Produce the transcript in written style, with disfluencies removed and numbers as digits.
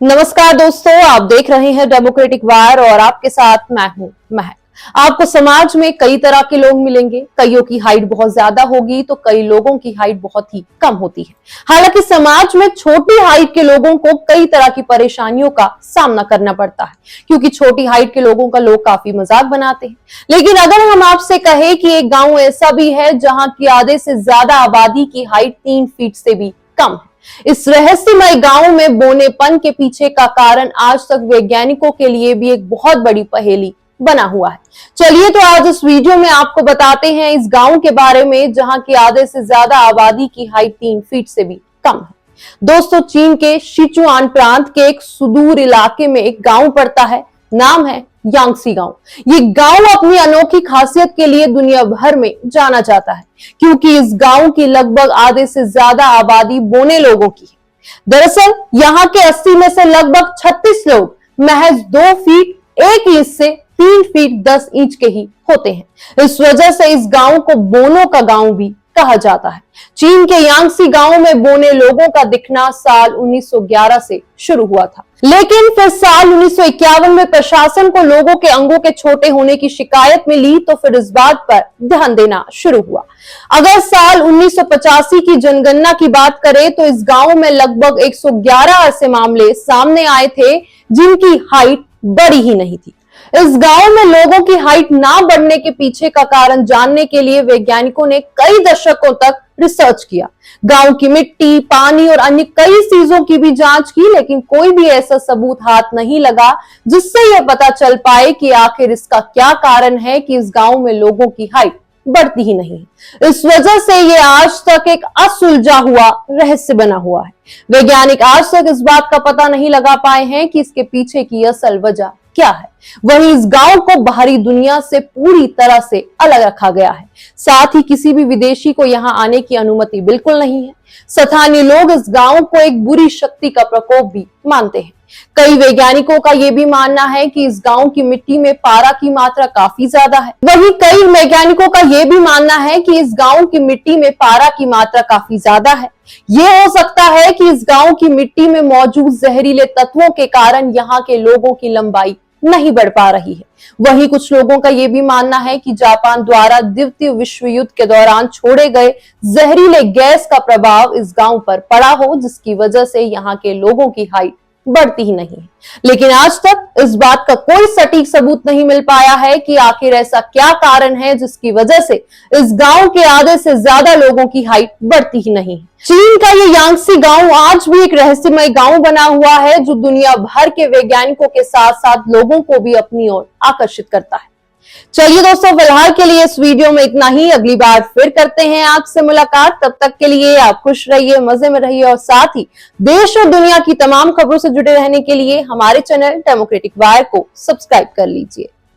नमस्कार दोस्तों, आप देख रहे हैं डेमोक्रेटिक वायर और आपके साथ मैं हूं महक। आपको समाज में कई तरह के लोग मिलेंगे। कईयों की हाइट बहुत ज्यादा होगी तो कई लोगों की हाइट बहुत ही कम होती है। हालांकि समाज में छोटी हाइट के लोगों को कई तरह की परेशानियों का सामना करना पड़ता है, क्योंकि छोटी हाइट के लोगों का लोग काफी मजाक बनाते हैं। लेकिन अगर हम आपसे कहें कि एक गाँव ऐसा भी है जहाँ की आधे से ज्यादा आबादी की हाइट 3 फीट से भी कम है। इस रहस्यमय गांव में बौनेपन के पीछे का कारण आज तक वैज्ञानिकों के लिए भी एक बहुत बड़ी पहेली बना हुआ है। चलिए तो आज इस वीडियो में आपको बताते हैं इस गांव के बारे में जहां की आधे से ज्यादा आबादी की हाइट 3 फीट से भी कम है। दोस्तों, चीन के सिचुआन प्रांत के एक सुदूर इलाके में एक गांव पड़ता है। नाम है यांगसी गांव। ये गांव अपनी अनोखी खासियत के लिए दुनिया भर में जाना जाता है, क्योंकि इस गांव की लगभग आधे से ज्यादा आबादी बोने लोगों की है। दरअसल यहाँ के 80 में से लगभग 36 लोग महज 2 फीट 1 इंच से 3 फीट 10 इंच के ही होते हैं। इस वजह से इस गांव को बोनों का गांव भी कहा जाता है। चीन के यांगसी गांव में बोने लोगों का दिखना साल 1911 से शुरू हुआ था, लेकिन फिर साल 1951 में प्रशासन को लोगों के अंगों के छोटे होने की शिकायत मिली, तो फिर इस बात पर ध्यान देना शुरू हुआ। अगर साल 1985 की जनगणना की बात करें तो इस गांव में लगभग 111 ऐसे मामले सामने आए थे जिनकी हाइट बड़ी ही नहीं थी। इस गांव में लोगों की हाइट ना बढ़ने के पीछे का कारण जानने के लिए वैज्ञानिकों ने कई दशकों तक रिसर्च किया। गांव की मिट्टी, पानी और अन्य कई चीजों की भी जांच की, लेकिन कोई भी ऐसा सबूत हाथ नहीं लगा जिससे यह पता चल पाए कि आखिर इसका क्या कारण है कि इस गांव में लोगों की हाइट बढ़ती ही नहीं। इस वजह से ये आज तक एक असुलझा हुआ रहस्य बना हुआ है। वैज्ञानिक आज तक इस बात का पता नहीं लगा पाए हैं कि इसके पीछे की असल वजह क्या है। वहीं इस गांव को बाहरी दुनिया से पूरी तरह से अलग रखा गया है। साथ ही किसी भी विदेशी को यहां आने की अनुमति बिल्कुल नहीं है। स्थानीय लोग इस गांव को एक बुरी शक्ति का प्रकोप भी मानते हैं। कई वैज्ञानिकों का यह भी मानना है कि इस गांव की मिट्टी में पारा की मात्रा काफी ज्यादा है। वहीं कई वैज्ञानिकों का यह भी मानना है कि इस गांव की मिट्टी में पारा की मात्रा काफी ज्यादा है। यह हो सकता है कि इस गांव की मिट्टी में मौजूद जहरीले तत्वों के कारण यहाँ के लोगों की लंबाई नहीं बढ़ पा रही है। वहीं कुछ लोगों का यह भी मानना है कि जापान द्वारा द्वितीय विश्व युद्ध के दौरान छोड़े गए जहरीले गैस का प्रभाव इस गांव पर पड़ा हो, जिसकी वजह से यहाँ के लोगों की हाइट बढ़ती ही नहीं है। लेकिन आज तक इस बात का कोई सटीक सबूत नहीं मिल पाया है कि आखिर ऐसा क्या कारण है जिसकी वजह से इस गांव के आधे से ज्यादा लोगों की हाइट बढ़ती ही नहीं है। चीन का ये यांगसी गांव आज भी एक रहस्यमय गांव बना हुआ है, जो दुनिया भर के वैज्ञानिकों के साथ साथ लोगों को भी अपनी ओर आकर्षित करता है। चलिए दोस्तों, फिलहाल के लिए इस वीडियो में इतना ही। अगली बार फिर करते हैं आपसे मुलाकात। तब तक के लिए आप खुश रहिए, मजे में रहिए और साथ ही देश और दुनिया की तमाम खबरों से जुड़े रहने के लिए हमारे चैनल डेमोक्रेटिक वायर को सब्सक्राइब कर लीजिए।